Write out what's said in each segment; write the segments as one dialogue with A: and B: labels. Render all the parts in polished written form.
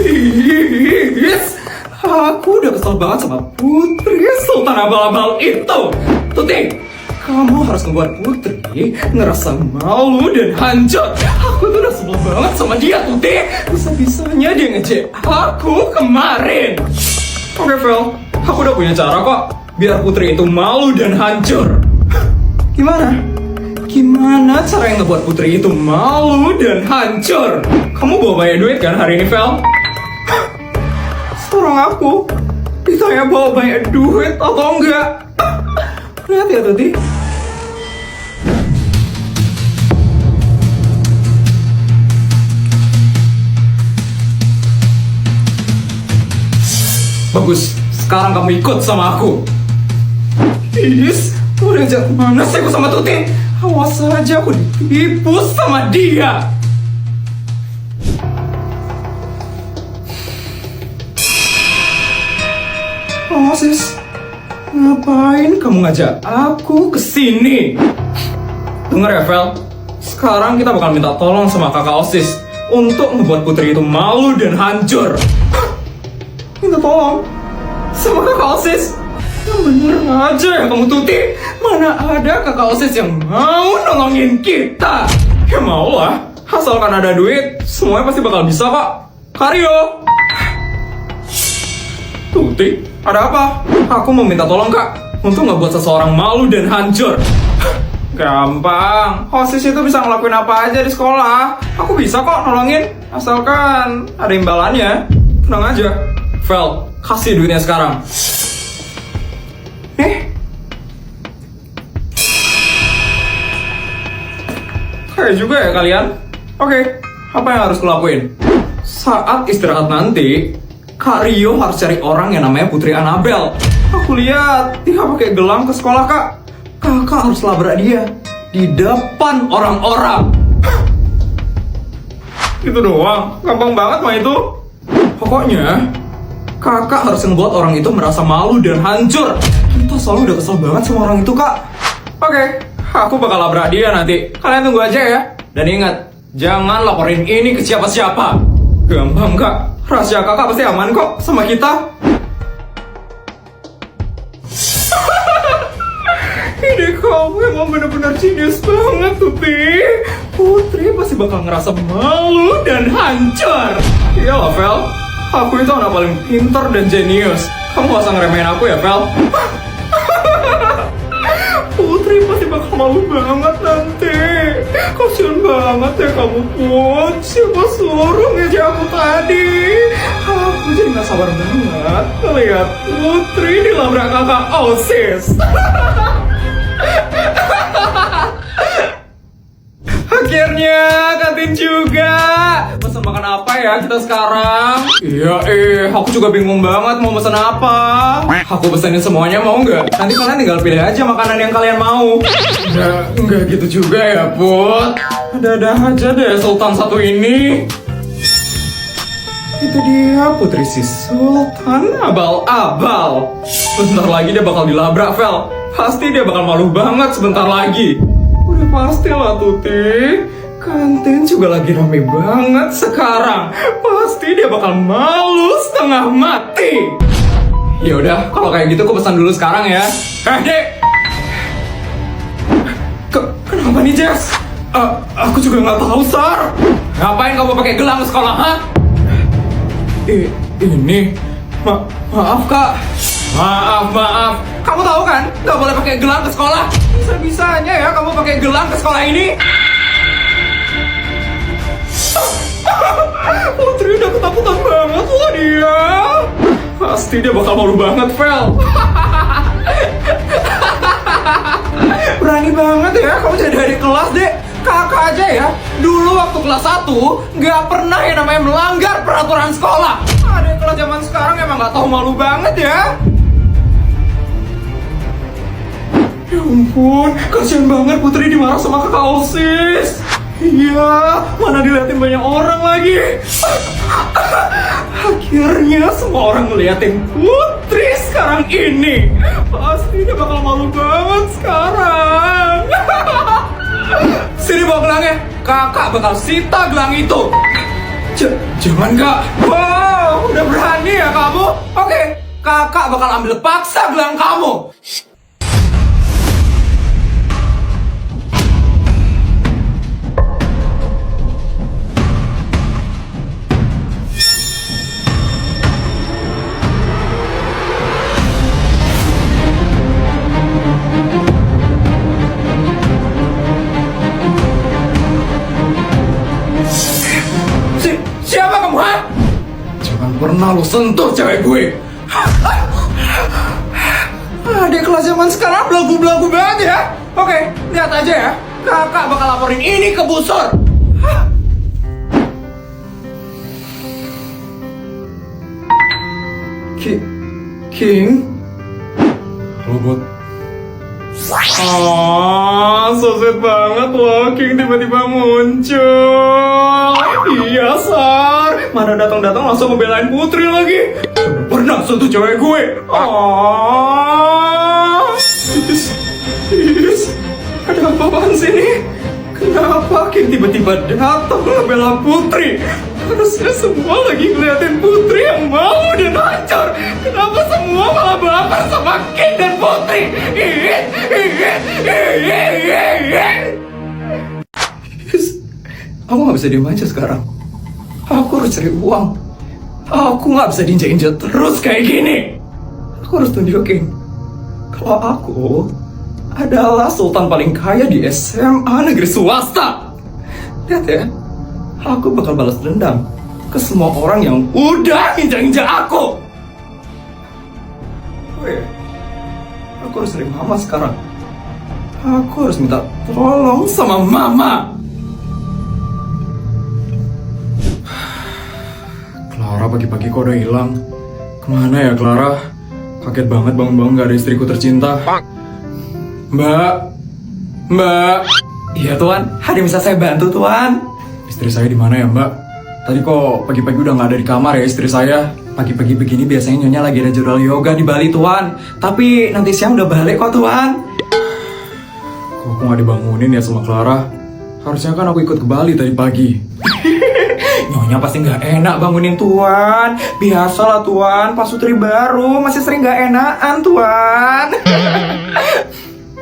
A: Yes, aku udah kesel banget sama Putri Sultan Abal-Abal itu. Tuti, kamu harus ngebuat Putri ngerasa malu dan hancur. Aku tuh udah sebel banget sama dia, Tuti. Bisa-bisanya dia ngejek aku kemarin. Oke, Vel, aku udah punya cara kok biar Putri itu malu dan hancur. Gimana? Gimana cara yang ngebuat Putri itu malu dan hancur? Kamu bawa banyak duit kan hari ini, Vel? Seorang aku ditanya bawa banyak duit atau enggak? Lihat ya, Tuti. Bagus, sekarang kamu ikut sama aku. Is, mau diajak kemana sih aku sama Tuti? Awas saja aku ditipu sama dia. Sis, ngapain kamu ngajak aku kesini? Dengar ya, Vel, sekarang kita bakal minta tolong sama kakak OSIS untuk membuat Putri itu malu dan hancur. Minta tolong sama kakak OSIS? Yang bener aja ya kamu, Tuti. Mana ada kakak OSIS yang mau nolongin kita? Ya mau lah, asalkan ada duit, semuanya pasti bakal bisa kok. Karyo. Tuti, ada apa? Aku mau minta tolong, Kak, untuk ngebuat seseorang malu dan hancur. Gampang, OSIS itu bisa ngelakuin apa aja di sekolah. Aku bisa kok nolongin, asalkan ada imbalannya. Tenang aja. Vel, kasih duitnya sekarang. Kayak juga ya kalian. Oke, apa yang harus kulakuin? Saat istirahat nanti, Kak Rio harus cari orang yang namanya Putri Annabel. Aku lihat dia pakai gelang ke sekolah, Kak. Kakak harus labrak dia di depan orang-orang. Itu doang, gampang banget mah itu. Pokoknya kakak harus ngebuat orang itu merasa malu dan hancur. Kita selalu udah kesel banget sama orang itu, Kak. Oke, aku bakal labrak dia nanti. Kalian tunggu aja ya. Dan ingat, jangan laporin ini ke siapa-siapa. Gampang, Kak. Rahasia kakak pasti aman kok sama kita. Ide kamu emang bener-bener genius banget, Tuti. Putri pasti bakal ngerasa malu dan hancur. Iya lah, Vel. Aku itu anak paling pintar dan jenius. Kamu gak usah ngeremehin aku ya, Vel. Putri pasti bakal malu banget nanti. Kasian banget ya kamu, Put. Siapa suruh ngejek aku tadi? Aku jadi gak sabar banget ngeliat Putri dilabrak kakak OSIS. Akhirnya kantin juga. Pesan makan apa ya kita sekarang? Iya aku juga bingung banget mau pesan apa. Aku pesenin semuanya, mau nggak? Nanti kalian tinggal pilih aja makanan yang kalian mau. Nggak gitu juga ya, Put. Ada-ada aja deh Sultan satu ini. Itu dia Putri si Sultan Abal-Abal. Sebentar lagi dia bakal dilabrak, Vel. Pasti dia bakal malu banget sebentar lagi. Udah pasti lah, Tuti. Kantin juga lagi rame banget sekarang. Pasti dia bakal malu setengah mati. Ya udah, kalau kayak gitu aku pesan dulu sekarang ya. Dek. Kenapa nih, Jess? Aku juga nggak tahu, Sar. Ngapain kamu pakai gelang ke sekolah, ha? Ini maaf, Kak. Maaf. Kamu tahu kan, nggak boleh pakai gelang ke sekolah. Bisa-bisanya ya kamu pakai gelang ke sekolah ini. Putri udah ketakutan banget loh dia. Pasti dia bakal malu banget, Vel. Berani banget ya kamu jadi dari kelas, Dek. Kakak aja ya, dulu waktu kelas 1 nggak pernah yang namanya melanggar peraturan sekolah. Ada kelas zaman sekarang emang nggak tahu malu banget ya. Ya ampun, kasian banget Putri dimarah sama kakak OSIS. Iya, mana diliatin banyak orang lagi. Akhirnya semua orang ngeliatin Putri sekarang ini. Pasti dia bakal malu banget sekarang. Sini bawa gelangnya, kakak bakal sita gelang itu. Jangan, Kak. Wah, Udah berani ya kamu? Oke, kakak bakal ambil paksa gelang kamu. Siapa kamu, ha? Jangan pernah lu sentuh cewek gue. Adik kelas zaman sekarang belagu-belagu banget ya. Oke, lihat aja ya. Kakak bakal laporin ini ke busur. King? Halo, Bot. So sweet banget loh King tiba-tiba muncul. Iya, Sar. Mana datang-datang langsung ngebelain Putri lagi. Udah pernah sentuh cewek gue. Ada apaan sih nih? Kenapa King tiba-tiba datang ngebela Putri? Harusnya semua lagi ngeliatin Putri yang malu dan hancur. Kenapa semua malah baper sama King dan Putri? Aku gak bisa diem aja sekarang. Aku harus cari uang. Aku gak bisa diinjak-injak terus kayak gini. Aku harus tunjukin kalau aku adalah sultan paling kaya di SMA negeri swasta. Lihat ya, aku bakal balas dendam ke semua orang yang udah injak-injak aku. Oh iya, aku harus cari mama sekarang. Aku harus minta tolong sama mama. Clara pagi-pagi kok udah hilang. Kemana ya Clara? Kaget banget bangun-bangun gak ada istriku tercinta. Mbak. Iya Tuan, ada yang bisa saya bantu Tuan? Istri saya di mana ya Mbak? Tadi kok pagi-pagi udah gak ada di kamar ya istri saya. Pagi-pagi begini biasanya Nyonya lagi ada jadwal yoga di Bali Tuan. Tapi nanti siang udah balik kok Tuan. Kok aku gak dibangunin ya sama Clara? Harusnya kan aku ikut ke Bali tadi pagi. Nyonya pasti gak enak bangunin Tuan. Biasalah Tuan, pasutri baru masih sering gak enakan Tuan.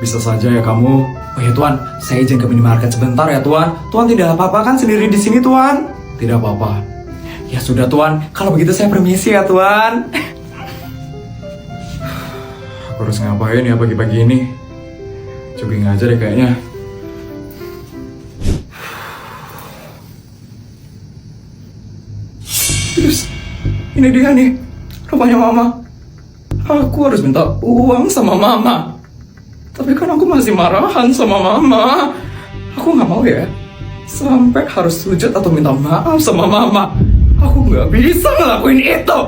A: Bisa saja ya kamu. Oh ya Tuan, saya izin ke minimarket sebentar ya Tuan. Tuan tidak apa-apa kan sendiri di sini Tuan? Tidak apa-apa. Ya sudah Tuan, kalau begitu saya permisi ya Tuan. Aku harus ngapain ya pagi-pagi ini? Jogging aja deh kayaknya. Terus, ini dia nih, rumahnya Mama. Aku harus minta uang sama Mama. Tapi kan aku masih marahan sama Mama. Aku gak mau ya sampai harus sujud atau minta maaf sama Mama. Aku gak bisa ngelakuin itu.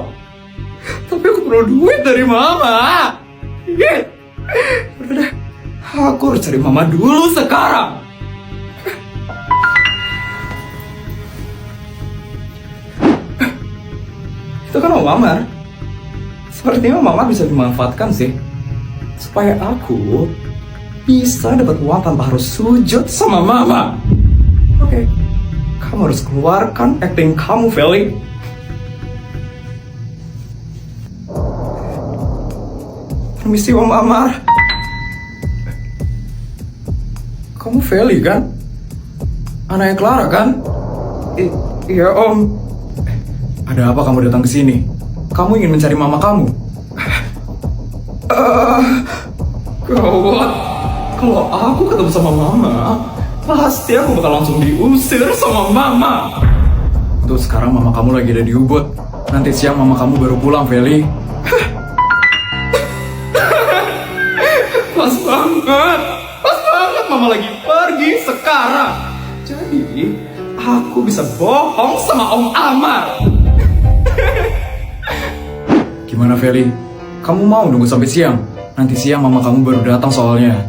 A: Tapi aku perlu duit dari Mama. Udah deh, aku harus cari Mama dulu sekarang. Itu kan Om Amar. Sepertinya Mama bisa dimanfaatkan sih, supaya aku bisa dapat uang tanpa harus sujud sama Mama. Oke, kamu harus keluarkan acting kamu, Feli. Permisi Om Amar. Kamu Feli kan? Anaknya Clara kan? Iya Om. Ada apa kamu datang ke sini? Kamu ingin mencari Mama kamu? Gawat. Kalau aku ketemu sama Mama, pasti aku bakal langsung diusir sama Mama. Untuk sekarang Mama kamu lagi ada di Ubud. Nanti siang Mama kamu baru pulang, Feli. Pas banget. Pas banget Mama lagi pergi sekarang. Jadi, aku bisa bohong sama Om Amar. Gimana, Feli? Kamu mau nunggu sampai siang? Nanti siang Mama kamu baru datang soalnya.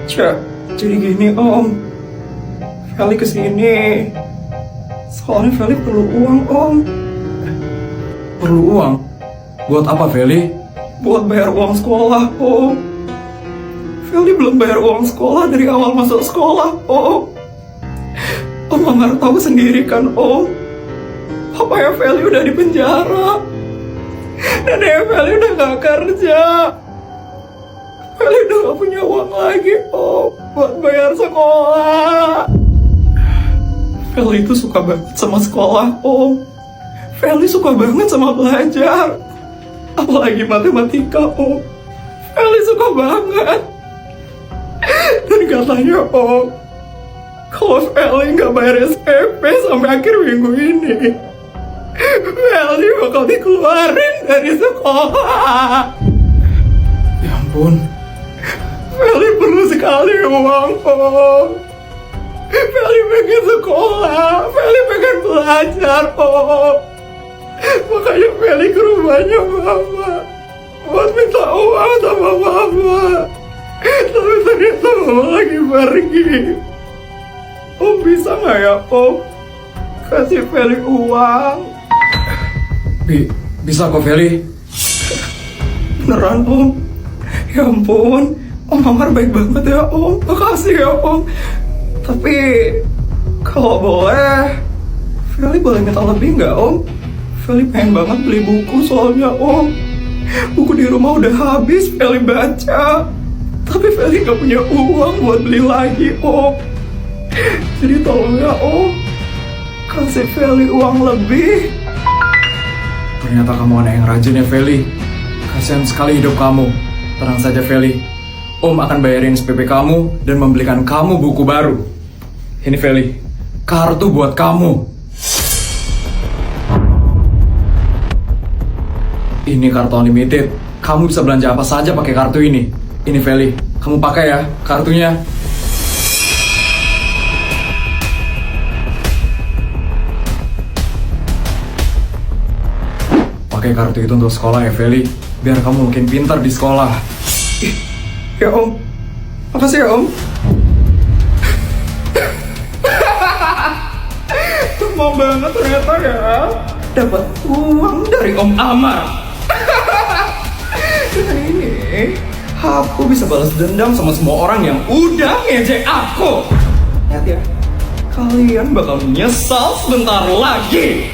A: Jadi gini Om, Feli kesini soalnya Feli perlu uang Om. Perlu uang? Buat apa Feli? Buat bayar uang sekolah Om. Feli belum bayar uang sekolah dari awal masuk sekolah Om. Om Amar tahu sendiri kan Om, papanya Feli udah di penjara. Neneknya Feli udah gak kerja. Feli udah gak punya uang lagi, Om, buat bayar sekolah. Feli itu suka banget sama sekolah, Om. Feli suka banget sama belajar. Apalagi matematika, Om. Feli suka banget. Dan katanya, Om, kalau Feli gak bayar SPP sampai akhir minggu ini, Feli bakal dikeluarin dari sekolah. Ya ampun, Feli perlu sekali uang, Om. Feli pengen sekolah, Feli pengen belajar, Om. Makanya Feli ke rumahnya Mama buat minta uang sama Mama. Tapi ternyata Mama lagi pergi. Om bisa gak ya, Om, kasih Feli uang? Bisa kok, Feli. Beneran, Om. Ya ampun, Om Amar baik banget ya, Om. Makasih ya, Om. Tapi kalau boleh, Feli boleh minta lebih nggak, Om? Feli pengen banget beli buku soalnya, Om. Buku di rumah udah habis Feli baca. Tapi Feli nggak punya uang buat beli lagi, Om. Jadi tolong ya, Om, kasih Feli uang lebih. Ternyata kamu anak yang rajin ya, Feli. Kasihan sekali hidup kamu. Tenang saja, Feli. Om akan bayarin SPP kamu dan membelikan kamu buku baru. Ini, Feli, kartu buat kamu. Ini kartu unlimited. Kamu bisa belanja apa saja pakai kartu ini. Ini, Feli, kamu pakai ya kartunya. Pakai kartu itu untuk sekolah ya, Feli. Biar kamu makin pintar di sekolah. Ya, Om. Makasih ya, Om. Mau banget ternyata ya. Dapat uang dari Om Amar. Dengan ini, aku bisa balas dendam sama semua orang yang udah ngejek aku. Lihat ya, kalian bakal menyesal sebentar lagi.